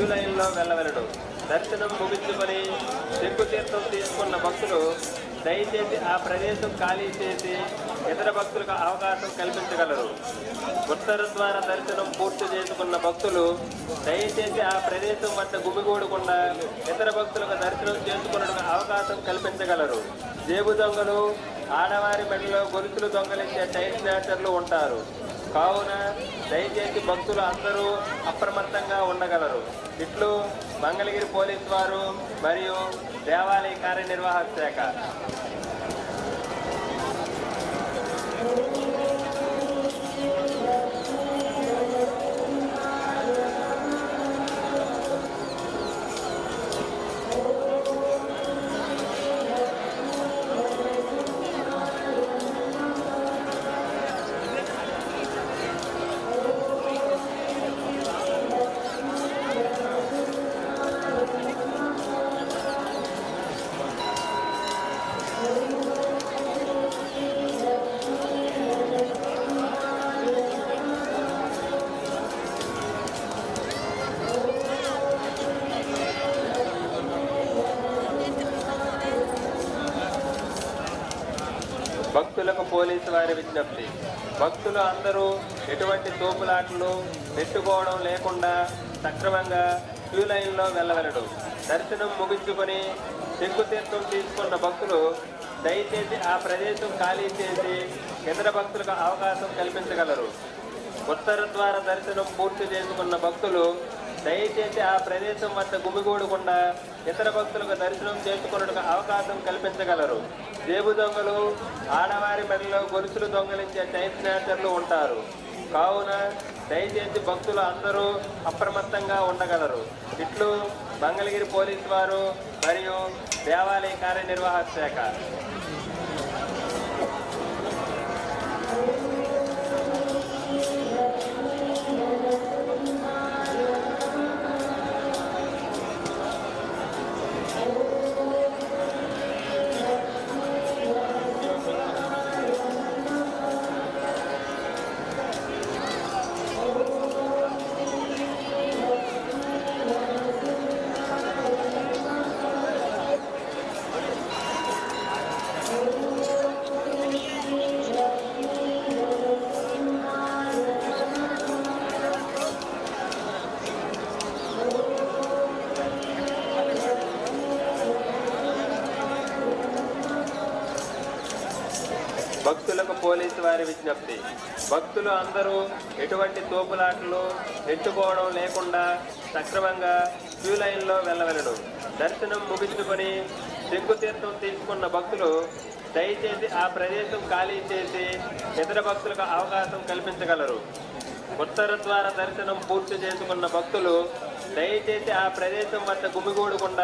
Queue లైన్లో వెళ్ళవలెను. దర్శనం ముగించుకొని శంకుతీర్థం తీసుకున్న భక్తులు దయచేసి ఆ ప్రదేశం ఖాళీ చేసి ఇతర భక్తులకు అవకాశం కల్పించగలరు. ఉత్తర ద్వార దర్శనం పూర్తి చేసుకున్న భక్తులు దయచేసి ఆ ప్రదేశం వద్ద గుమిగూడకుండా ఇతర భక్తులకు దర్శనం చేసుకున్నట్టుకు అవకాశం కల్పించగలరు. జేబు దొంగలు, ఆడవారి మెడలో గొలుసులు దొంగలించే చైన్ స్నాచర్లు ఉంటారు. కావున దయచేసి భక్తులు అందరూ అప్రమత్తంగా ఉండగలరు. ఇట్లు మంగళగిరి పోలీసు వారు మరియు దేవాలయ కార్యనిర్వాహక శాఖ. భక్తులకు పోలీసు వారి విజ్ఞప్తి. భక్తులు అందరూ ఎటువంటి తోపులాటలు నెట్టుకోవడం లేకుండా సక్రమంగా క్యూ లైన్లో వెళ్ళవలెను. దర్శనం ముగించుకొని శంకుతీర్థం తీసుకున్న భక్తులు దయచేసి ఆ ప్రదేశం ఖాళీ చేసి ఇతర భక్తులకు అవకాశం కల్పించగలరు. ఉత్తర ద్వార దర్శనం పూర్తి చేసుకున్న భక్తులు దయచేసి ఆ ప్రదేశం వద్ద గుమిగూడకుండా ఇతర భక్తులకు దర్శనం చేసుకున్నట్టుకు అవకాశం కల్పించగలరు. జేబు దొంగలు, ఆడవారి మెడలో గొలుసులు దొంగలించే చైన్ స్నాచర్లు ఉంటారు. కావున దయచేసి భక్తులు అందరూ అప్రమత్తంగా ఉండగలరు. ఇట్లు మంగళగిరి పోలీసు వారు మరియు దేవాలయ కార్యనిర్వాహక శాఖ. భక్తులకు పోలీసు వారి విజ్ఞప్తి. భక్తులు అందరూ ఎటువంటి తోపులాటలు నెట్టుకోవడం లేకుండా సక్రమంగా క్యూ లైన్లో వెళ్ళవలెను. దర్శనం ముగించుకొని శంకుతీర్థం తీసుకున్న భక్తులు దయచేసి ఆ ప్రదేశం ఖాళీ చేసి ఇతర భక్తులకు అవకాశం కల్పించగలరు. ఉత్తర ద్వార దర్శనం పూర్తి చేసుకున్న భక్తులు దయచేసి ఆ ప్రదేశం వద్ద గుమిగూడకుండా